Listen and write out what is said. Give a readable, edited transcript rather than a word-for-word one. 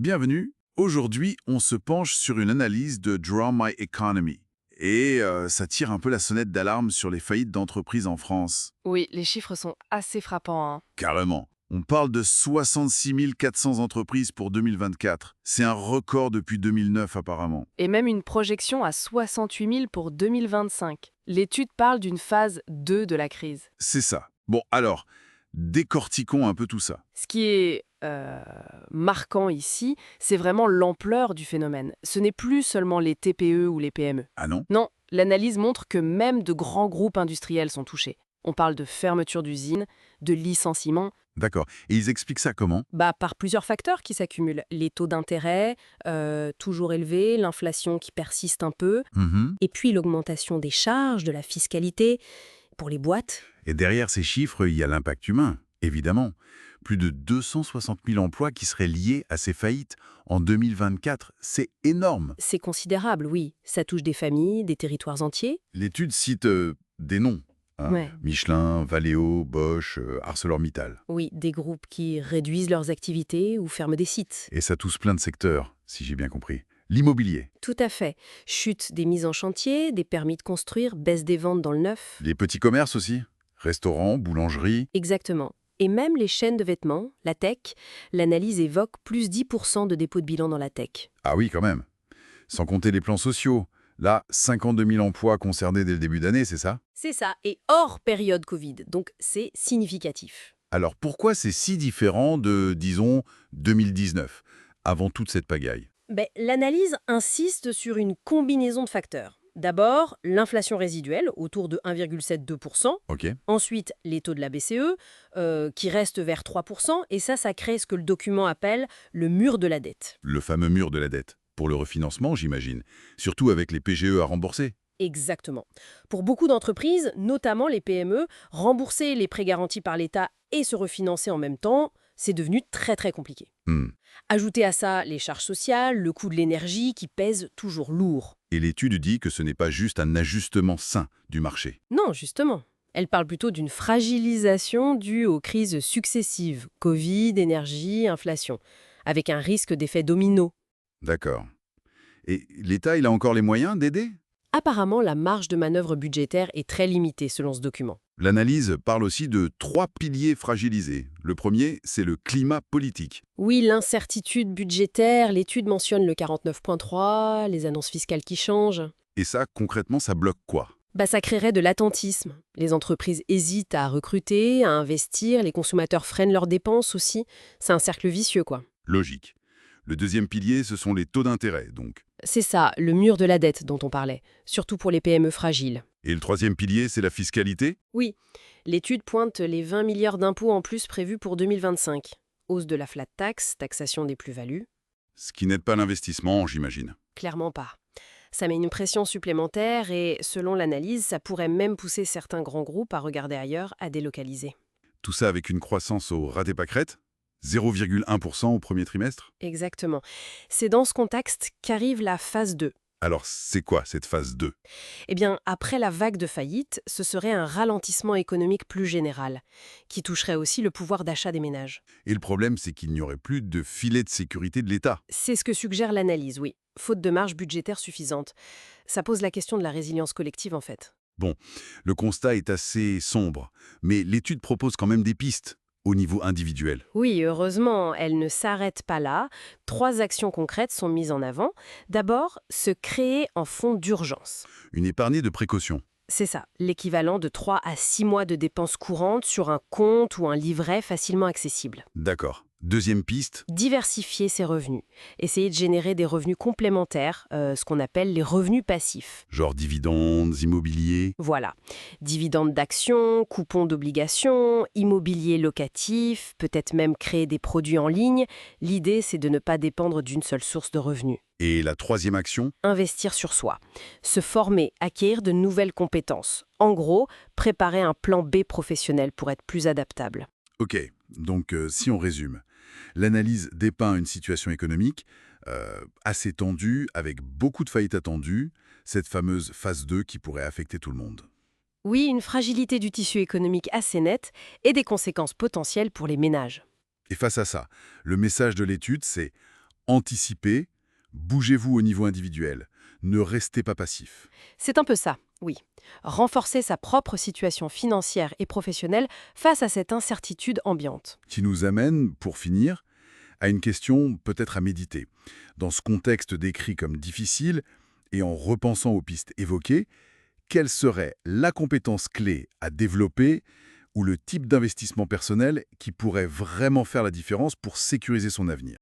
Bienvenue. Aujourd'hui, on se penche sur une analyse de Draw My Economy. Et ça tire un peu la sonnette d'alarme sur les faillites d'entreprises en France. Oui, les chiffres sont assez frappants, hein. Carrément. On parle de 66 400 entreprises pour 2024. C'est un record depuis 2009 apparemment. Et même une projection à 68 000 pour 2025. L'étude parle d'une phase 2 de la crise. C'est ça. Bon, alors, décortiquons un peu tout ça. Ce qui est marquant ici, c'est vraiment l'ampleur du phénomène. Ce n'est plus seulement les TPE ou les PME. Ah non? Non, l'analyse montre que même de grands groupes industriels sont touchés. On parle de fermeture d'usines, de licenciements, D'accord. Et ils expliquent ça comment? par plusieurs facteurs qui s'accumulent. Les taux d'intérêt, toujours élevés, l'inflation qui persiste un peu, Mhm. et puis l'augmentation des charges, de la fiscalité pour les boîtes. Et derrière ces chiffres, il y a l'impact humain, évidemment. Plus de 260 000 emplois qui seraient liés à ces faillites en 2024. C'est énorme. C'est considérable, oui. Ça touche des familles, des territoires entiers. L'étude cite des noms. Hein. Ouais. Michelin, Valeo, Bosch, ArcelorMittal. Oui, des groupes qui réduisent leurs activités ou ferment des sites. Et ça touche plein de secteurs, si j'ai bien compris. L'immobilier, Tout à fait. Chute des mises en chantier, des permis de construire, baisse des ventes dans le neuf. les petits commerces aussi. Restaurants, boulangeries. Exactement. Et même les chaînes de vêtements, la tech, l'analyse évoque plus 10% de dépôt de bilan dans la tech. Ah oui, quand même. Sans compter les plans sociaux. Là, 52 000 emplois concernés dès le début d'année, c'est ça? C'est ça, et hors période Covid, donc c'est significatif. Alors pourquoi c'est si différent de, disons, 2019, avant toute cette pagaille? L'analyse insiste sur une combinaison de facteurs. D'abord, l'inflation résiduelle, autour de 1,72%. Ok. Ensuite, les taux de la BCE, qui restent vers 3%. Et ça crée ce que le document appelle le mur de la dette. Le fameux mur de la dette. Pour le refinancement, j'imagine. Surtout avec les PGE à rembourser. Exactement. Pour beaucoup d'entreprises, notamment les PME, rembourser les prêts garantis par l'État et se refinancer en même temps, c'est devenu très très compliqué. Hmm. Ajoutez à ça les charges sociales, le coût de l'énergie qui pèse toujours lourd. Et l'étude dit que ce n'est pas juste un ajustement sain du marché. Non, justement. Elle parle plutôt d'une fragilisation due aux crises successives, Covid, énergie, inflation, avec un risque d'effet domino. D'accord. Et l'État, il a encore les moyens d'aider? Apparemment, la marge de manœuvre budgétaire est très limitée selon ce document. L'analyse parle aussi de 3 piliers fragilisés. Le premier, c'est le climat politique. Oui, l'incertitude budgétaire, l'étude mentionne le 49.3, les annonces fiscales qui changent. Et ça, concrètement, ça bloque quoi? Ça créerait de l'attentisme. Les entreprises hésitent à recruter, à investir, les consommateurs freinent leurs dépenses aussi. C'est un cercle vicieux, quoi. Logique. Le deuxième pilier, ce sont les taux d'intérêt, donc. C'est ça, le mur de la dette dont on parlait, surtout pour les PME fragiles. Et le troisième pilier, c'est la fiscalité? Oui, l'étude pointe les 20 milliards d'impôts en plus prévus pour 2025. Hausse de la flat tax, taxation des plus-values. Ce qui n'aide pas l'investissement, j'imagine. Clairement pas. Ça met une pression supplémentaire et, selon l'analyse, ça pourrait même pousser certains grands groupes à regarder ailleurs, à délocaliser. Tout ça avec une croissance au ras des pâquerettes? 0,1% au premier trimestre? Exactement. C'est dans ce contexte qu'arrive la phase 2. Alors, c'est quoi cette phase 2? Eh bien, après la vague de faillite, ce serait un ralentissement économique plus général, qui toucherait aussi le pouvoir d'achat des ménages. Et le problème, c'est qu'il n'y aurait plus de filet de sécurité de l'État. C'est ce que suggère l'analyse, oui. Faute de marge budgétaire suffisante. Ça pose la question de la résilience collective, en fait. Bon, le constat est assez sombre, mais l'étude propose quand même des pistes au niveau individuel. Oui, heureusement, elle ne s'arrête pas là. 3 actions concrètes sont mises en avant. D'abord, se créer un fonds d'urgence. Une épargnée de précaution. C'est ça, l'équivalent de 3 à 6 mois de dépenses courantes sur un compte ou un livret facilement accessible. D'accord. Deuxième piste, Diversifier ses revenus. Essayer de générer des revenus complémentaires, ce qu'on appelle les revenus passifs. genre dividendes, immobilier. Voilà. Dividendes d'actions, coupons d'obligations, immobilier locatif, peut-être même créer des produits en ligne. L'idée, c'est de ne pas dépendre d'une seule source de revenus. Et la troisième action, Investir sur soi. Se former, acquérir de nouvelles compétences. En gros, préparer un plan B professionnel pour être plus adaptable. ok, donc si on résume, l'analyse dépeint une situation économique assez tendue, avec beaucoup de faillites attendues, cette fameuse phase 2 qui pourrait affecter tout le monde. Oui, une fragilité du tissu économique assez nette et des conséquences potentielles pour les ménages. Et face à ça, le message de l'étude, c'est Anticipez, bougez-vous au niveau individuel. Ne restez pas passif. C'est un peu ça, oui. Renforcer sa propre situation financière et professionnelle face à cette incertitude ambiante. Qui nous amène, pour finir, à une question peut-être à méditer. Dans ce contexte décrit comme difficile, et en repensant aux pistes évoquées, quelle serait la compétence clé à développer ou le type d'investissement personnel qui pourrait vraiment faire la différence pour sécuriser son avenir?